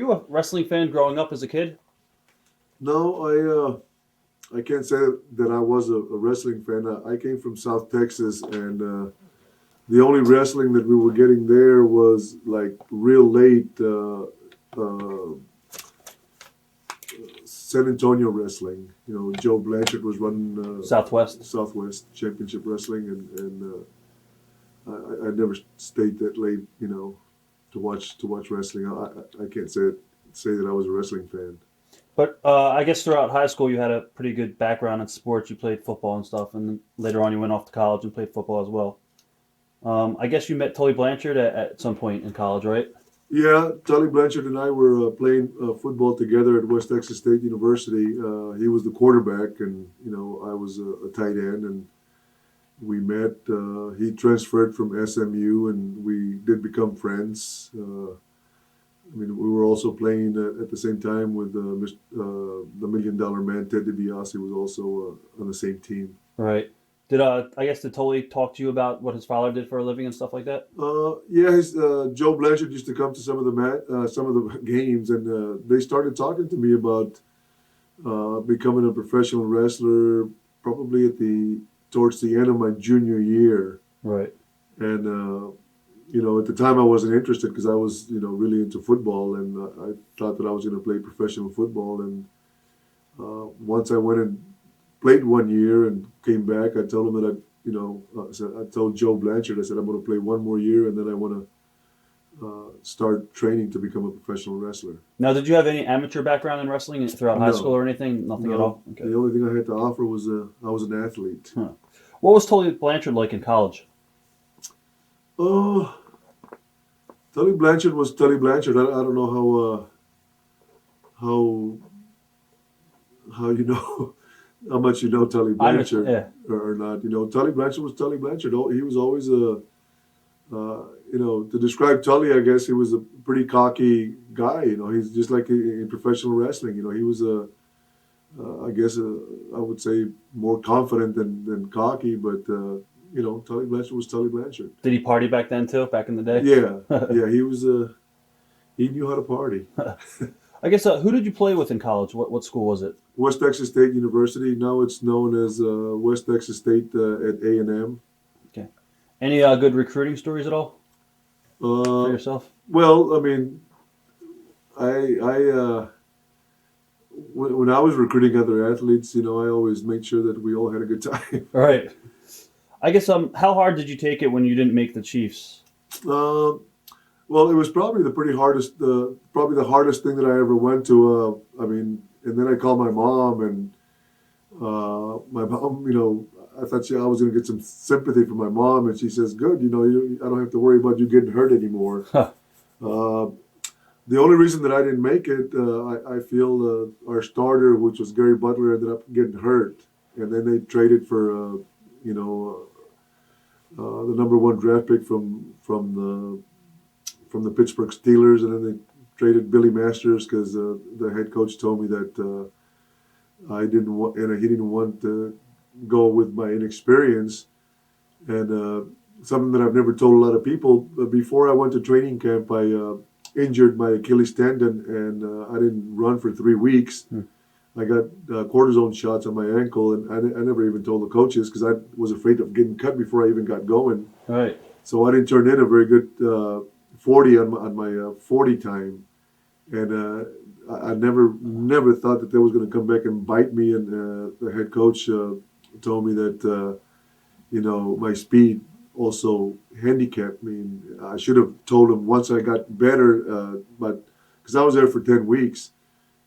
you a wrestling fan growing up as a kid? No, I can't say that I was a wrestling fan. I came from South Texas, and the only wrestling that we were getting there was like real late San Antonio wrestling. You know, Joe Blanchard was running Southwest Championship Wrestling, and I never stayed that late. You know, to watch wrestling. I can't say that I was a wrestling fan. But I guess throughout high school you had a pretty good background in sports. You played football and stuff, and then later on you went off to college and played football as well. I guess you met Tully Blanchard at some point in college, right? Yeah, Tully Blanchard and I were playing football together at West Texas State University. He was the quarterback, and I was a tight end, and we met. He transferred from SMU, and we did become friends. I mean, we were also playing at the same time with the Million Dollar Man, Ted DiBiase was also on the same team. Right. Did Tully talk to you about what his father did for a living and stuff like that? Yeah, Joe Blanchard used to come to some of the games, and they started talking to me about becoming a professional wrestler, probably towards the end of my junior year. Right. And at the time I wasn't interested because I was really into football, and I thought that I was going to play professional football. And once I went and played 1 year and came back, I told him that I told Joe Blanchard, I said, I'm going to play one more year, and then I want to start training to become a professional wrestler. Now, did you have any amateur background in wrestling throughout high school or anything? Nothing at all? Okay. The only thing I had to offer was I was an athlete. Huh. What was Tully Blanchard like in college? Oh, Tully Blanchard was Tully Blanchard. I don't know how how much you know Tully Blanchard or not. Tully Blanchard was Tully Blanchard. He was always to describe Tully, I guess he was a pretty cocky guy. He's just like in professional wrestling. He was I would say more confident than cocky, but Tully Blanchard was Tully Blanchard. Did he party back then too? Back in the day? Yeah, he was. He knew how to party. I guess who did you play with in college? What school was it? West Texas State University. Now it's known as West Texas State at A&M. Okay. Any good recruiting stories at all for yourself? Well, I mean, I when I was recruiting other athletes, I always made sure that we all had a good time. Right. I guess how hard did you take it when you didn't make the Chiefs? Well, it was probably the hardest thing that I ever went to. And then I called my mom, and my mom, I thought I was going to get some sympathy from my mom, and she says, "Good, I don't have to worry about you getting hurt anymore." Huh. The only reason that I didn't make it, I feel our starter, which was Gary Butler, ended up getting hurt, and then they traded for the number one draft pick from the Pittsburgh Steelers, and then they traded Billy Masters because the head coach told me that I didn't want, and he didn't want to go with my inexperience, and something that I've never told a lot of people. Before I went to training camp, I injured my Achilles tendon, and I didn't run for 3 weeks. I got cortisone shots on my ankle, and I never even told the coaches because I was afraid of getting cut before I even got going. Right. So I didn't turn in a very good 40 on my 40 time, and I never thought that they was going to come back and bite me. And the head coach told me that my speed also handicapped me. And I should have told him once I got better, but because I was there for 10 weeks.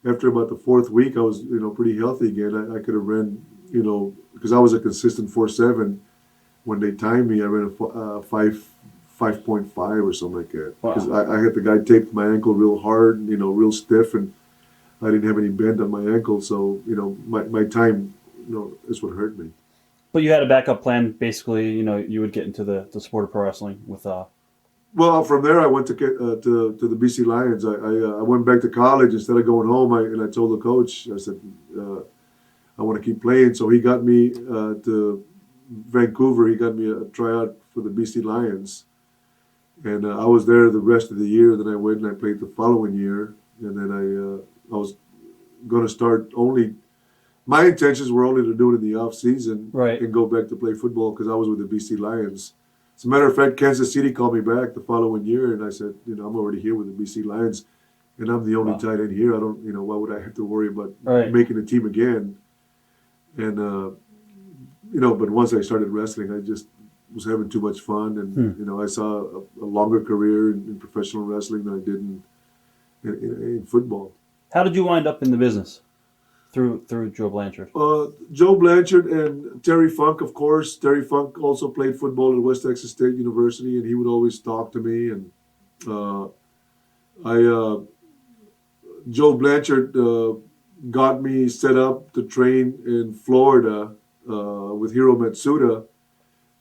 After about the 4th week, I was pretty healthy again. I could have ran because I was a consistent 4.7. When they timed me, I ran a 5.5 or something like that. Because I had the guy taped my ankle real hard, real stiff, and I didn't have any bend on my ankle. So my time, is what hurt me. But you had a backup plan. Basically, you would get into the sport of pro wrestling with. Well, from there I went to the BC Lions. I went back to college instead of going home. I told the coach, I said, I want to keep playing. So he got me to Vancouver. He got me a tryout for the BC Lions, and I was there the rest of the year. Then I went and I played the following year, and then I was going to start only. My intentions were only to do it in the off season Right. and go back to play football because I was with the BC Lions. As a matter of fact, Kansas City called me back the following year, and I said, I'm already here with the BC Lions, and I'm the only Wow. tight end here. I don't, why would I have to worry about Right. making a team again? And but once I started wrestling, I just was having too much fun, and I saw a longer career in professional wrestling than I did in football. How did you wind up in the business? Through Joe Blanchard. Joe Blanchard and Terry Funk, of course. Terry Funk also played football at West Texas State University, and he would always talk to me. And Joe Blanchard got me set up to train in Florida with Hiro Matsuda.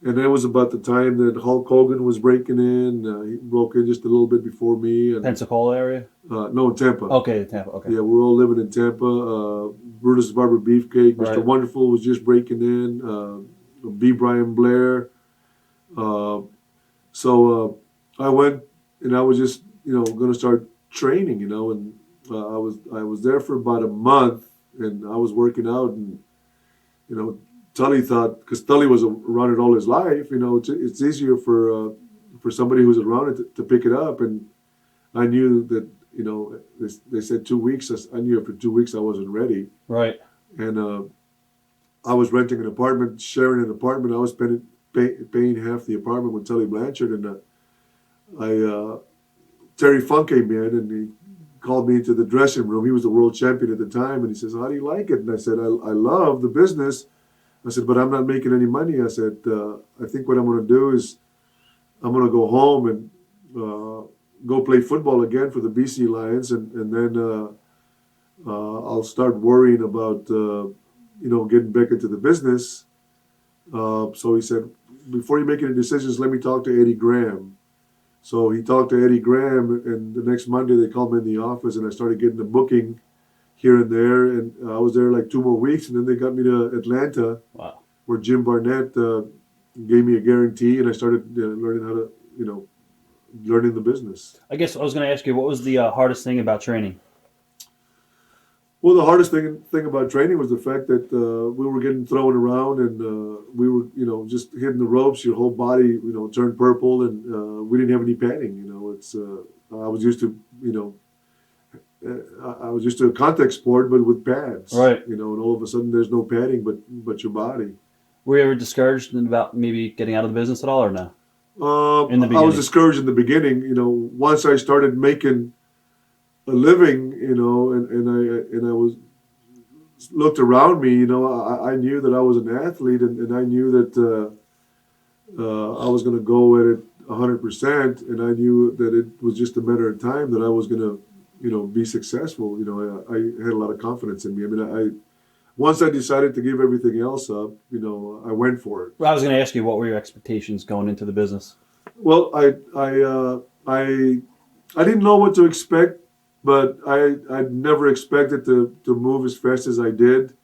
And that was about the time that Hulk Hogan was breaking in. He broke in just a little bit before me. And, Pensacola area? no, in Tampa. Okay, Tampa. Okay. Yeah, we're all living in Tampa. Brutus Barber Beefcake, Mr. Right. Wonderful was just breaking in. B. Brian Blair. So I went, and I was just going to start training. And I was there for about a month, and I was working out, and Tully thought, because Tully was around it all his life, it's easier for somebody who's around it to pick it up. And I knew that, they said 2 weeks. I knew after 2 weeks I wasn't ready. Right. And I was renting an apartment, sharing an apartment. I was paying half the apartment with Tully Blanchard. And Terry Funk came in, and he called me into the dressing room. He was the world champion at the time. And he says, "How do you like it?" And I said, I love the business. I said, "But I'm not making any money." I said, "I think what I'm going to do is I'm going to go home and go play football again for the BC Lions, and then I'll start worrying about getting back into the business." So he said, "Before you make any decisions, let me talk to Eddie Graham." So he talked to Eddie Graham, and the next Monday they called me in the office, and I started getting the booking here and there, and I was there like 2 more weeks, and then they got me to Atlanta. Wow. Where Jim Barnett gave me a guarantee, and I started learning how to, learning the business. I guess I was going to ask you, what was the hardest thing about training? Well, the hardest thing about training was the fact that we were getting thrown around, and we were, just hitting the ropes. Your whole body, turned purple, and we didn't have any padding. I was used to, I was used to a contact sport, but with pads. Right. And all of a sudden there's no padding, but your body. Were you ever discouraged about maybe getting out of the business at all, or no? In the I beginning. was discouraged in the beginning. Once I started making a living, and I was looked around me. I knew that I was an athlete, and I knew that I was going to go at it 100%, and I knew that it was just a matter of time that I was going to, be successful. I had a lot of confidence in me. I mean, once I decided to give everything else up, I went for it. Well, I was going to ask you, what were your expectations going into the business? Well, I didn't know what to expect, but I never expected to move as fast as I did.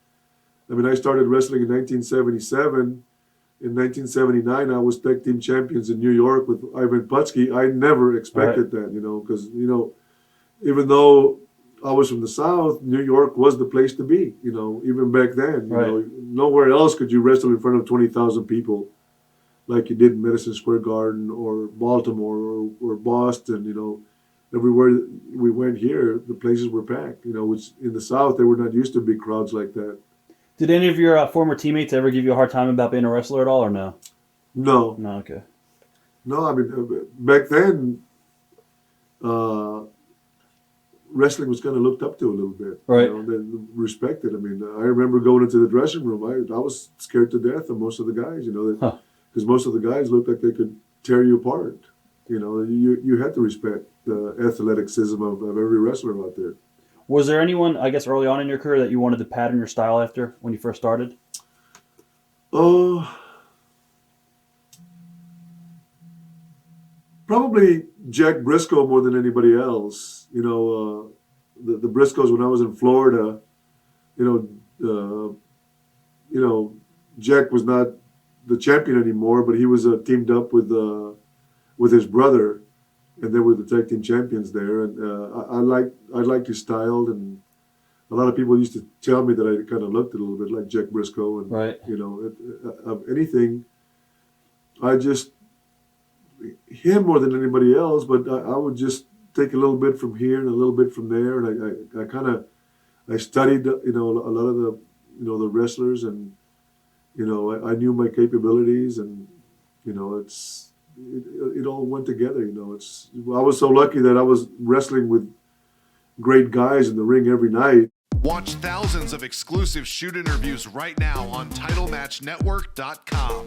I mean, I started wrestling in 1977. In 1979, I was tag team champions in New York with Ivan Putski. I never expected that, because, even though I was from the South, New York was the place to be, even back then. Right. Nowhere else could you wrestle in front of 20,000 people like you did in Madison Square Garden or Baltimore or Boston, Everywhere we went here, the places were packed, which in the South, they were not used to big crowds like that. Did any of your former teammates ever give you a hard time about being a wrestler at all, or no? No. No, okay. No, I mean, back then, wrestling was kind of looked up to a little bit. Right. They respected. I mean, I remember going into the dressing room. I was scared to death of most of the guys, because most of the guys looked like they could tear you apart. You had to respect the athleticism of every wrestler out there. Was there anyone, I guess, early on in your career that you wanted to pattern your style after when you first started? Probably Jack Briscoe more than anybody else. The Briscoes when I was in Florida. Jack was not the champion anymore, but he was teamed up with his brother, and they were the tag team champions there. And I liked his style, and a lot of people used to tell me that I kind of looked a little bit like Jack Briscoe, and Right. of anything, I just him more than anybody else. But I would just take a little bit from here and a little bit from there, and I kind of I studied a lot of the wrestlers, and I knew my capabilities, and it all went together. I was so lucky that I was wrestling with great guys in the ring every night. Watch thousands of exclusive shoot interviews right now on TitleMatchNetwork.com.